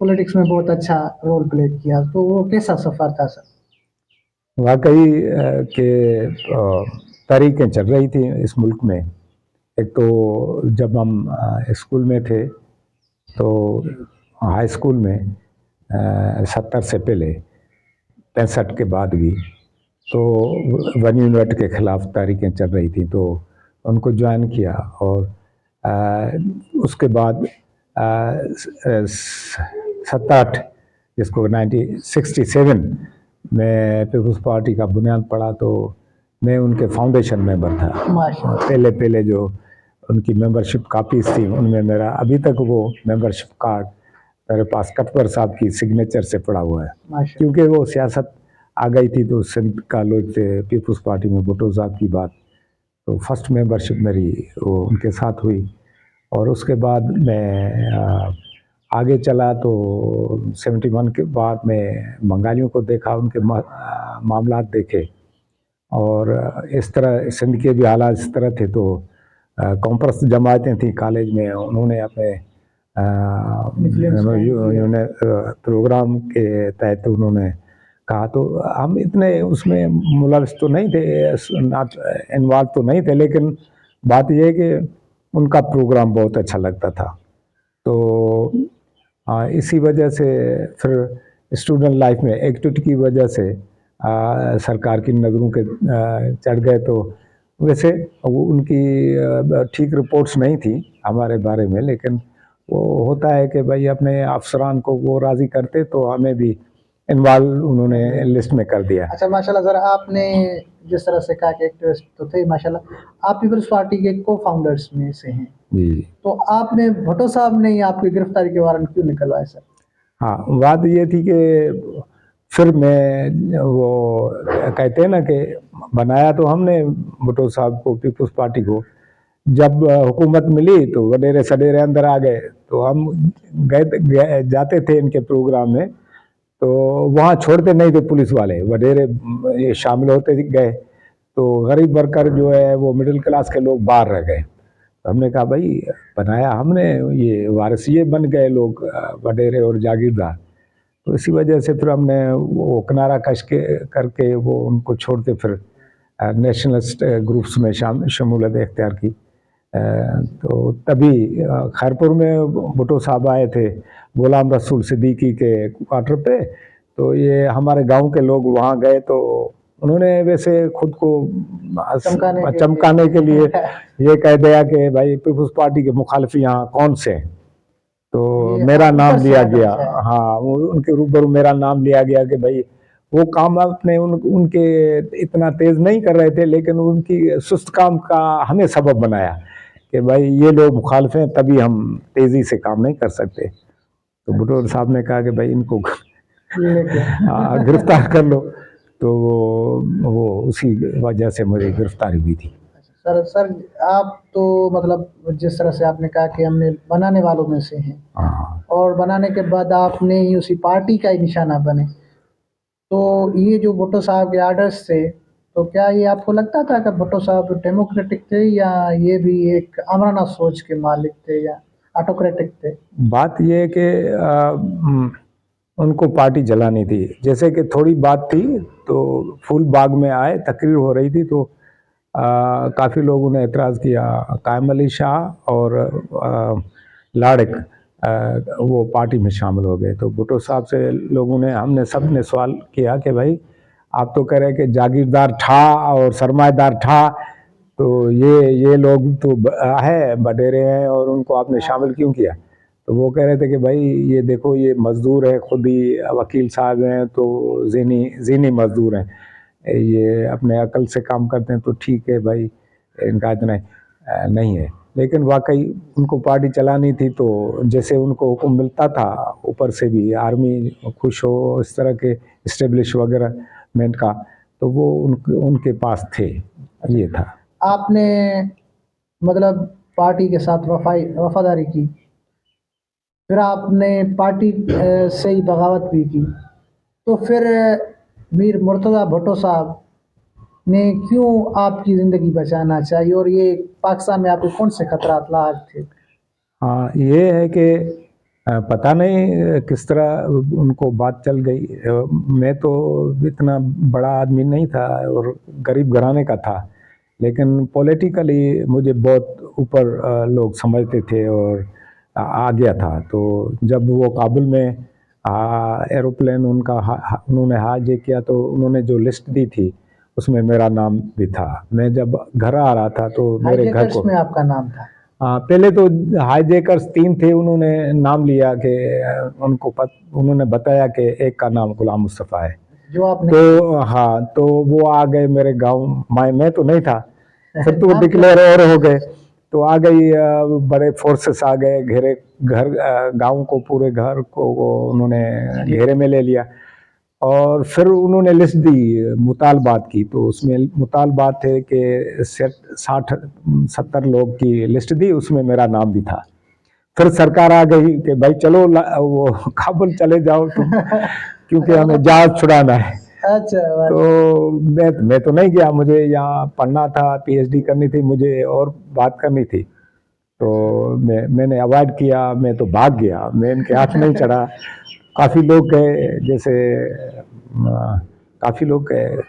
Politics में बहुत अच्छा रोल प्ले किया, तो वो कैसा सफ़र था सर? वाकई के तारीखें चल रही थी इस मुल्क में। एक तो जब हम स्कूल में थे तो हाई स्कूल में 70 से पहले 65 के बाद भी तो वन यूनिट के खिलाफ तारीखें चल रही थी, तो उनको ज्वाइन किया। और उसके बाद 67 जिसको 1967 में पीपल्स पार्टी का बुनियाद पड़ा, तो मैं उनके फाउंडेशन मेंबर था। माशाल्लाह। पहले पहले जो उनकी मेंबरशिप कापीज थी उनमें मेरा अभी तक वो मेंबरशिप कार्ड मेरे पास कटवर साहब की सिग्नेचर से पड़ा हुआ है। माशाल्लाह। क्योंकि वो सियासत आ गई थी तो सिंध का लोग थे, पीपल्स पार्टी में भुट्टो साहब की बात, तो फर्स्ट मेंबरशिप मेरी वो उनके साथ हुई। और उसके बाद मैं आगे चला तो 71 के बाद मैं बंगालियों को देखा, उनके मामलात देखे। और इस तरह सिंध के भी हालात इस तरह थे, तो कॉम्प्रस जमातें थी कॉलेज में, उन्होंने अपने उन्होंने प्रोग्राम के तहत उन्होंने कहा, तो हम इतने उसमें मुलविस तो नहीं थे, नॉट इन्वॉल्व तो नहीं थे, लेकिन बात यह है कि उनका प्रोग्राम बहुत अच्छा लगता था। तो इसी वजह से फिर स्टूडेंट लाइफ में एक्टिविटी की वजह से सरकार की नज़रों के चढ़ गए। तो वैसे वो उनकी ठीक रिपोर्ट्स नहीं थी हमारे बारे में, लेकिन वो होता है कि भाई अपने अफसरान को वो राज़ी करते, तो हमें भी इन्वॉल्व उन्होंने लिस्ट में कर दिया। अच्छा माशाल्लाह सर, आपने जिस तरह से कहा कि एक्टिविस्ट तो थे माशाल्लाह, आप पीपल्स पार्टी के को फाउंडर्स में से हैं, जी। तो आपने भुट्टो साहब ने आपकी गिरफ्तारी के वारंट क्यों निकलवाए सर? हाँ, बात ये थी कि फिर मैं वो कहते हैं ना कि बनाया तो हमने भुट्टो साहब को, पीपल्स पार्टी को। जब हुकूमत मिली तो वडेरे सडेरे अंदर आ गए, तो हम गए जाते थे इनके प्रोग्राम में, तो वहाँ छोड़ते नहीं थे पुलिस वाले, वडेरे ये शामिल होते गए, तो गरीब वर्कर जो है वो मिडिल क्लास के लोग बाहर रह गए। हमने कहा भाई बनाया हमने, ये वारसिये बन गए लोग वडेरे और जागीरदार, तो इसी वजह से फिर हमने वो किनारा कश के करके वो उनको छोड़ते फिर नेशनलिस्ट ग्रुप्स में शमूलियत इख्तियार की। तो तभी खैरपुर में भुट्टो साहब आए थे गुलाम रसूल सिद्दीकी के क्वार्टर पे, तो ये हमारे गांव के लोग वहाँ गए, तो उन्होंने वैसे खुद को चमकाने के लिए ये कह दिया कि भाई पीपल्स पार्टी के मुखालिफ यहाँ कौन से हैं, तो मेरा नाम लिया गया। हाँ, उनके रूबरू मेरा नाम लिया गया कि भाई वो काम अपने उनके इतना तेज नहीं कर रहे थे, लेकिन उनकी सुस्त काम का हमें सबब बनाया कि भाई ये लोग मुखालिफ हैं, तभी हम तेजी से काम नहीं कर सकते। तो भुट्टो साहब ने कहा कि भाई इनको गिरफ्तार कर लो, तो वो उसी वजह से मुझे गिरफ्तारी हुई थी। सर आप तो मतलब जिस तरह से आपने कहा कि हमने बनाने वालों में से हैं, और बनाने के बाद आपने ही उसी पार्टी का ही निशाना बने, तो ये जो भुट्टो साहब के आर्डर्स थे, तो क्या ये आपको लगता था कि भुट्टो साहब डेमोक्रेटिक थे, या ये भी एक आमराना सोच के मालिक थे, या ऑटोक्रेटिक थे? बात ये है कि उनको पार्टी जलानी थी। जैसे कि थोड़ी बात थी तो फूल बाग में आए, तकरीर हो रही थी, तो काफ़ी लोगों ने एतराज़ किया। कायम अली शाह और लाड़क वो पार्टी में शामिल हो गए। तो भुट्टो साहब से लोगों ने, हमने सब ने सवाल किया कि भाई आप तो कह रहे हैं कि जागीरदार ठा और सरमाएदार ठा, तो ये लोग तो है बडेरे हैं, और उनको आपने शामिल क्यों किया? तो वो कह रहे थे कि भाई ये देखो ये मज़दूर है, खुद ही वकील साहब हैं, तो ज़ीनी मज़दूर हैं, ये अपने अकल से काम करते हैं, तो ठीक है भाई, इनका इतना नहीं है। लेकिन वाकई उनको पार्टी चलानी थी, तो जैसे उनको हुक्म मिलता था ऊपर से भी, आर्मी खुश हो इस तरह के इस्टेब्लिश वगैरहमेंट का, तो वो उनके पास थे, ये था। आपने मतलब पार्टी के साथ वफादारी की, फिर आपने पार्टी से ही बगावत भी की, तो फिर मीर मुर्तज़ा भुट्टो साहब ने क्यों आपकी ज़िंदगी बचाना चाहिए, और ये पाकिस्तान में आपके कौन से खतरात लाक थे? हाँ, ये है कि पता नहीं किस तरह उनको बात चल गई। मैं तो इतना बड़ा आदमी नहीं था और गरीब घराने का था, लेकिन पॉलिटिकली मुझे बहुत ऊपर लोग समझते थे और आ गया था। तो जब वो काबुल में एरोप्लेन उन्होंने हाईजैक किया तो उन्होंने जो लिस्ट दी थी उसमें मेरा नाम भी था। मैं जब घर आ रहा था तो मेरे घर हाईजैकर्स को में आपका नाम था? पहले तो हाईजैकर्स 3 थे, उन्होंने नाम लिया कि उन्होंने बताया कि एक का नाम गुलाम मुस्तफ़ा है। जो आपने तो हाँ, तो वो आ गए मेरे गांव। मैं तो नहीं था, फिर तो आप डिक्लेयर और हो गए। तो आ गई बड़े फोर्सेस आ गए, घेरे घर गांव को, पूरे घर को उन्होंने घेरे में ले लिया। और फिर उन्होंने लिस्ट दी मुतालबात की, तो उसमें मुतालबात थे कि 60-70 लोग की लिस्ट दी, उसमें मेरा नाम भी था। फिर सरकार आ गई कि भाई चलो वो काबुल चले जाओ तुम, क्योंकि हमें जहाज छुड़ाना है। अच्छा, तो मैं तो नहीं गया, मुझे यहाँ पढ़ना था, पीएचडी करनी थी मुझे और बात करनी थी। तो मैंने अवॉइड किया, मैं तो भाग गया, मैं इनके हाथ नहीं चढ़ा। काफ़ी लोग गए, जैसे काफ़ी लोग गए।